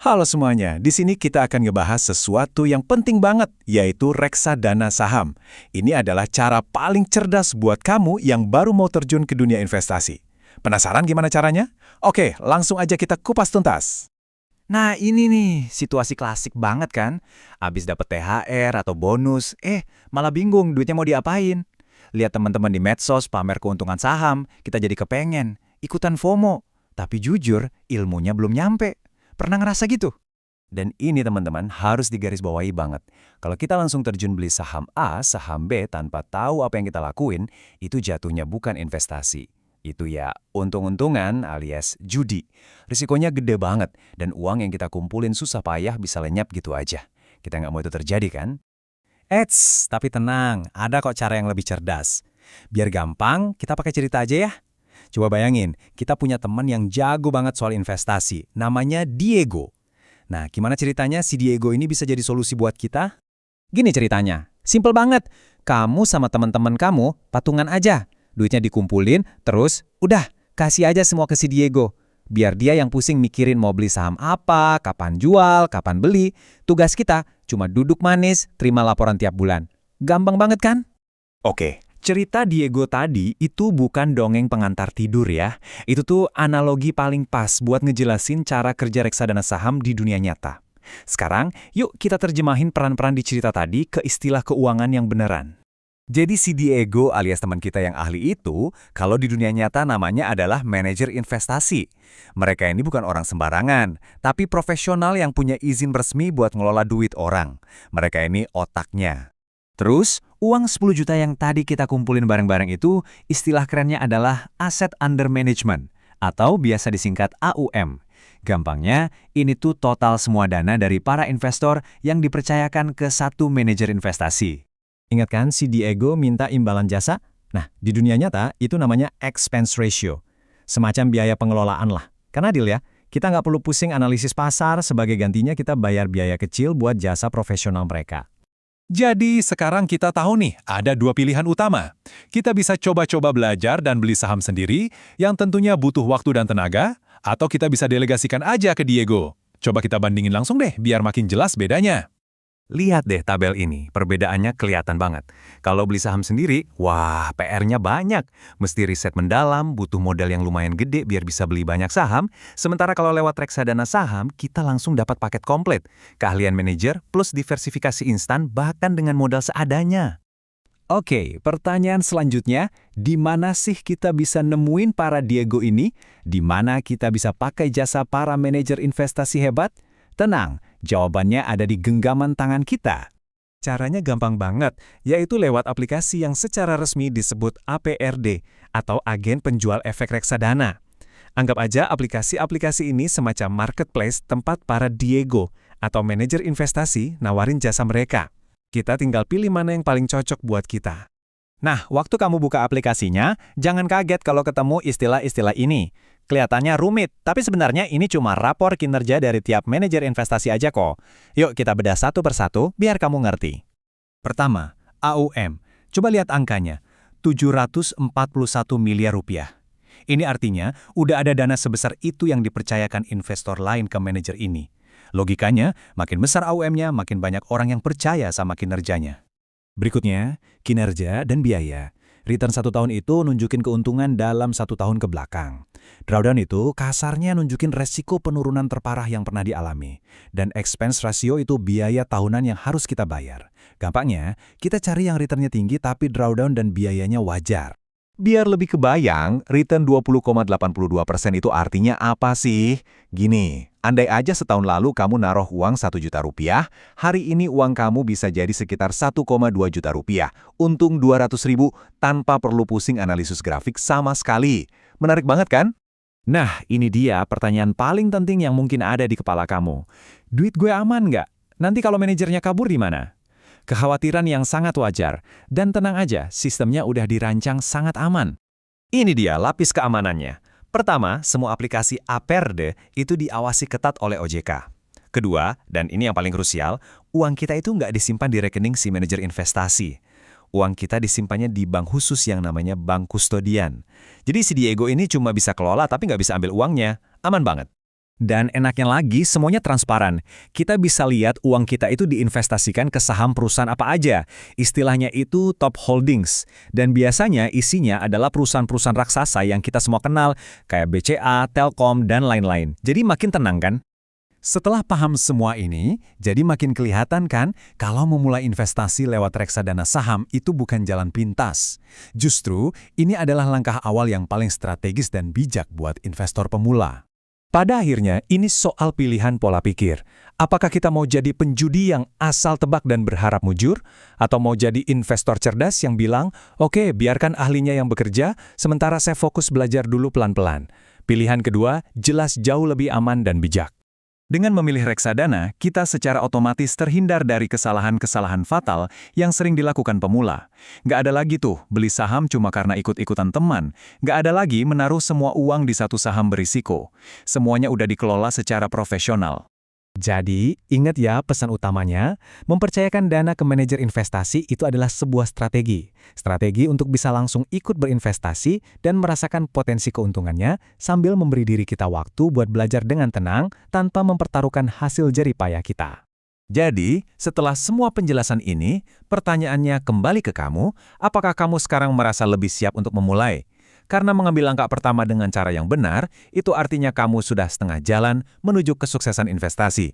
Halo semuanya, di sini kita akan ngebahas sesuatu yang penting banget, yaitu reksadana saham. Ini adalah cara paling cerdas buat kamu yang baru mau terjun ke dunia investasi. Penasaran gimana caranya? Oke, langsung aja kita kupas tuntas. Nah ini nih, situasi klasik banget kan? Abis dapet THR atau bonus, malah bingung duitnya mau diapain. Lihat teman-teman di medsos pamer keuntungan saham, kita jadi kepengen, ikutan FOMO. Tapi jujur, ilmunya belum nyampe. Pernah ngerasa gitu? Dan ini teman-teman harus digarisbawahi banget. Kalau kita langsung terjun beli saham A, saham B tanpa tahu apa yang kita lakuin, itu jatuhnya bukan investasi. Itu ya untung-untungan alias judi. Risikonya gede banget dan uang yang kita kumpulin susah payah bisa lenyap gitu aja. Kita nggak mau itu terjadi kan? Eits, tapi tenang, ada kok cara yang lebih cerdas. Biar gampang, kita pakai cerita aja ya. Coba bayangin, kita punya teman yang jago banget soal investasi, namanya Diego. Nah, gimana ceritanya si Diego ini bisa jadi solusi buat kita? Gini ceritanya, simple banget. Kamu sama teman-teman kamu patungan aja. Duitnya dikumpulin, terus udah, kasih aja semua ke si Diego. Biar dia yang pusing mikirin mau beli saham apa, kapan jual, kapan beli. Tugas kita cuma duduk manis, terima laporan tiap bulan. Gampang banget kan? Oke, Cerita Diego tadi itu bukan dongeng pengantar tidur ya. Itu tuh analogi paling pas buat ngejelasin cara kerja reksadana saham di dunia nyata. Sekarang, yuk kita terjemahin peran-peran di cerita tadi ke istilah keuangan yang beneran. jadi si Diego alias teman kita yang ahli itu, kalau di dunia nyata namanya adalah manajer investasi. Mereka ini bukan orang sembarangan, tapi profesional yang punya izin resmi buat ngelola duit orang. Mereka ini otaknya. Terus, uang 10 juta yang tadi kita kumpulin bareng-bareng itu, istilah kerennya adalah Asset Under Management, atau biasa disingkat AUM. Gampangnya, ini tuh total semua dana dari para investor yang dipercayakan ke satu manajer investasi. Ingat kan si Diego minta imbalan jasa? Nah, di dunia nyata itu namanya expense ratio. Semacam biaya pengelolaan lah. Kan adil ya? Kita nggak perlu pusing analisis pasar, sebagai gantinya kita bayar biaya kecil buat jasa profesional mereka. Jadi sekarang kita tahu nih, ada dua pilihan utama. Kita bisa coba-coba belajar dan beli saham sendiri, yang tentunya butuh waktu dan tenaga, atau kita bisa delegasikan aja ke Diego. Coba kita bandingin langsung deh, biar makin jelas bedanya. Lihat deh tabel ini, perbedaannya kelihatan banget. Kalau beli saham sendiri, wah PR-nya banyak. Mesti riset mendalam, butuh modal yang lumayan gede biar bisa beli banyak saham. Sementara kalau lewat reksadana saham, kita langsung dapat paket komplit. Keahlian manajer plus diversifikasi instan bahkan dengan modal seadanya. Oke, pertanyaan selanjutnya, di mana sih kita bisa nemuin para Diego ini? Di mana kita bisa pakai jasa para manajer investasi hebat? Tenang, jawabannya ada di genggaman tangan kita. Caranya gampang banget, yaitu lewat aplikasi yang secara resmi disebut APRD, atau Agen Penjual Efek Reksadana. Anggap aja aplikasi-aplikasi ini semacam marketplace tempat para Diego, atau manajer investasi nawarin jasa mereka. Kita tinggal pilih mana yang paling cocok buat kita. Nah, waktu kamu buka aplikasinya, jangan kaget kalau ketemu istilah-istilah ini. Kelihatannya rumit, tapi sebenarnya ini cuma rapor kinerja dari tiap manajer investasi aja kok. Yuk kita bedah satu persatu biar kamu ngerti. Pertama, AUM. Coba lihat angkanya, 741 miliar rupiah. Ini artinya udah ada dana sebesar itu yang dipercayakan investor lain ke manajer ini. Logikanya, makin besar AUM-nya, makin banyak orang yang percaya sama kinerjanya. Berikutnya, kinerja dan biaya. Return 1 tahun itu nunjukin keuntungan dalam 1 tahun ke belakang. Drawdown itu kasarnya nunjukin resiko penurunan terparah yang pernah dialami. Dan expense ratio itu biaya tahunan yang harus kita bayar. Gampangnya, kita cari yang returnnya tinggi tapi drawdown dan biayanya wajar. Biar lebih kebayang, return 20,82% itu artinya apa sih? Gini, andai aja setahun lalu kamu naruh uang 1 juta rupiah, hari ini uang kamu bisa jadi sekitar 1,2 juta rupiah. Untung 200 ribu tanpa perlu pusing analisis grafik sama sekali. Menarik banget kan? Nah, ini dia pertanyaan paling penting yang mungkin ada di kepala kamu. Duit gue aman nggak? Nanti kalau manajernya kabur di mana? Kekhawatiran yang sangat wajar. Dan tenang aja, sistemnya udah dirancang sangat aman. Ini dia lapis keamanannya. Pertama, semua aplikasi APRD itu diawasi ketat oleh OJK. Kedua, dan ini yang paling krusial, uang kita itu nggak disimpan di rekening si manajer investasi. Uang kita disimpannya di bank khusus yang namanya bank kustodian. Jadi si Diego ini cuma bisa kelola tapi nggak bisa ambil uangnya. Aman banget. Dan enaknya lagi, semuanya transparan. Kita bisa lihat uang kita itu diinvestasikan ke saham perusahaan apa aja. Istilahnya itu top holdings. Dan biasanya isinya adalah perusahaan-perusahaan raksasa yang kita semua kenal, kayak BCA, Telkom, dan lain-lain. Jadi makin tenang kan? Setelah paham semua ini, jadi makin kelihatan kan kalau memulai investasi lewat reksadana saham itu bukan jalan pintas. Justru, ini adalah langkah awal yang paling strategis dan bijak buat investor pemula. Pada akhirnya, ini soal pilihan pola pikir. Apakah kita mau jadi penjudi yang asal tebak dan berharap mujur? Atau mau jadi investor cerdas yang bilang, oke, biarkan ahlinya yang bekerja, sementara saya fokus belajar dulu pelan-pelan. Pilihan kedua, jelas jauh lebih aman dan bijak. Dengan memilih reksadana, kita secara otomatis terhindar dari kesalahan-kesalahan fatal yang sering dilakukan pemula. Nggak ada lagi tuh beli saham cuma karena ikut-ikutan teman. Nggak ada lagi menaruh semua uang di satu saham berisiko. Semuanya udah dikelola secara profesional. Jadi, ingat ya pesan utamanya, mempercayakan dana ke manajer investasi itu adalah sebuah strategi. Strategi untuk bisa langsung ikut berinvestasi dan merasakan potensi keuntungannya sambil memberi diri kita waktu buat belajar dengan tenang tanpa mempertaruhkan hasil jerih payah kita. Jadi, setelah semua penjelasan ini, pertanyaannya kembali ke kamu, apakah kamu sekarang merasa lebih siap untuk memulai? Karena mengambil langkah pertama dengan cara yang benar, itu artinya kamu sudah setengah jalan menuju kesuksesan investasi.